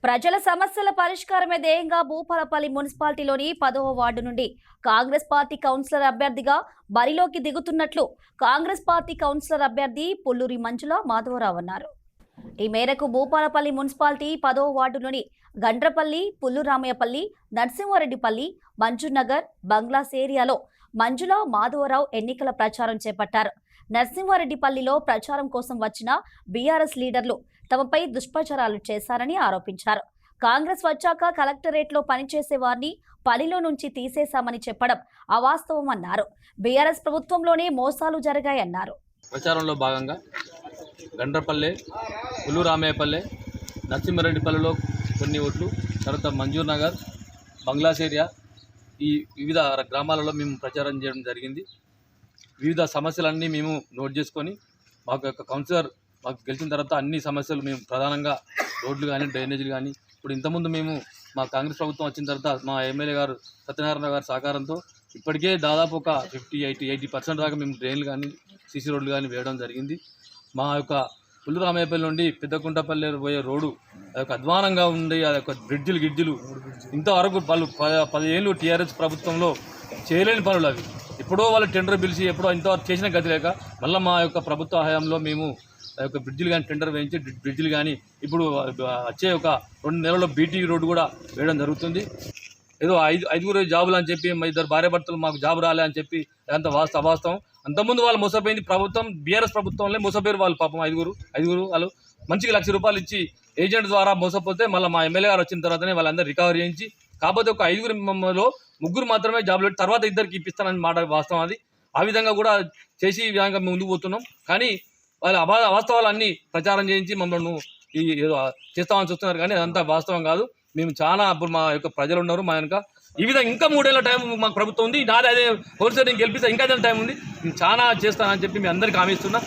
ప్రజల సమస్యల పరిష్కారమే ధ్యేయంగా భూపాలపల్లి మున్సిపాలిటీలోని 10వ వార్డు నుండి కాంగ్రెస్ పార్టీ కౌన్సిలర్ అభ్యర్థిగా బరిలోకి దిగుతున్నట్లు కాంగ్రెస్ పార్టీ కౌన్సిలర్ అభ్యర్థి పుల్లూరి మంజుల మాధవరావు అన్నారు. ఈ మేరకు భూపాలపల్లి మున్సిపాలిటీ 10వ వార్డులోని గండ్రపల్లి, పుల్లురామయ్యపల్లి, నరసింహారెడ్డిపల్లి, మంజునగర్, బంగ్లాస్ ఏరియాలో మంజుల మాధవరావు ఎన్నికల ప్రచారం చేపట్టారు. నరసింహారెడ్డిపల్లిలో ప్రచారం కోసం వచ్చిన బీఆర్ఎస్ లీడర్లు తమపై దుష్ప్రచారాలు చేశారని ఆరోపించారు. కాంగ్రెస్ వచ్చాక కలెక్టరేట్లో పనిచేసే వారిని పనిలో నుంచి తీసేశామని చెప్పడం అవాస్తవమన్నారు. బీఆర్ఎస్ ప్రభుత్వంలోనే మోసాలు జరిగాయన్నారు. ప్రచారంలో భాగంగా గండ్రపల్లె, పుల్లురామయ్యపల్లె, నరసింహారెడ్డిపల్లిలో కొన్ని ఓట్లు, తర్వాత మంజూర్ నగర్, బంగ్లాస్ ఏరియా, ఈ వివిధ గ్రామాలలో మేము ప్రచారం చేయడం జరిగింది. వివిధ సమస్యలన్నీ మేము నోట్ చేసుకొని మాకు యొక్క కౌన్సిలర్ మాకు గెలిచిన తర్వాత అన్ని సమస్యలు మేము ప్రధానంగా రోడ్లు కానీ, డ్రైనేజీలు కానీ, ఇప్పుడు ఇంతకుముందు మేము మా కాంగ్రెస్ ప్రభుత్వం వచ్చిన తర్వాత మా ఎమ్మెల్యే గారు సత్యనారాయణ గారి సహకారంతో ఇప్పటికే దాదాపు ఒక 80% దాకా మేము డ్రైన్లు కానీ, సీసీ రోడ్లు కానీ వేయడం జరిగింది. మా యొక్క పుల్లురామయ్యపల్లి నుండి పెద్దకుంటపల్లి పోయే రోడ్డు అధ్వానంగా ఉండి ఆ యొక్క గిడ్జిలు ఇంతవరకు వాళ్ళు 10 ఏళ్ళు టీఆర్ఎస్ ప్రభుత్వంలో చేయలేని పనులు అవి. ఎప్పుడో వాళ్ళు టెండర్ పిలిచి ఎప్పుడో ఇంతవరకు చేసిన గతి లేక మళ్ళీ మా యొక్క ప్రభుత్వ హయాంలో మేము ఆ యొక్క బ్రిడ్జిలు కానీ టెండర్ వేయించి బ్రిడ్జిలు కానీ ఇప్పుడు వచ్చే ఒక 2 నెలల్లో బీటీ రోడ్డు కూడా వేయడం జరుగుతుంది. ఏదో ఐదుగురు జాబులు అని చెప్పి మా ఇద్దరు భార్యాభర్తలు మాకు జాబు రాలే అని చెప్పి అదంతా అవాస్తవం. అంతకుముందు వాళ్ళు మోసపోయింది ప్రభుత్వం, బీఆర్ఎస్ ప్రభుత్వంలో మోసపోయారు వాళ్ళు. పాపం ఐదుగురు వాళ్ళు మంచిగా ₹1,00,000 ఇచ్చి ఏజెంట్ ద్వారా మోసపోతే మళ్ళీ మా ఎమ్మెల్యే గారు వచ్చిన తర్వాతనే వాళ్ళందరూ రికవరీ చేయించి, కాకపోతే ఒక 5గురిలో 3 మాత్రమే జాబులు పెట్టి తర్వాత 2కి ఇప్పిస్తానని మాట వాస్తవం. అది ఆ విధంగా కూడా చేసి ఈ విధంగా ముందుకు పోతున్నాం. కానీ వాళ్ళ అవాస్తవాలన్నీ ప్రచారం చేయించి మమ్మల్ని ఏదో చేస్తామని చూస్తున్నారు. కానీ అదంతా వాస్తవం కాదు. మేము చాలా ఇప్పుడు మా యొక్క ప్రజలు ఉన్నారు మా వెనక. ఈ విధంగా ఇంకా 3 ఏళ్ళ టైం మాకు ప్రభుత్వం ఉంది. నాది అదే హోల్సేల్ గెలిపిస్తే ఇంకా అదే టైం ఉంది. నేను చాలా చేస్తానని చెప్పి మీ అందరికీ హామీ ఇస్తున్నా.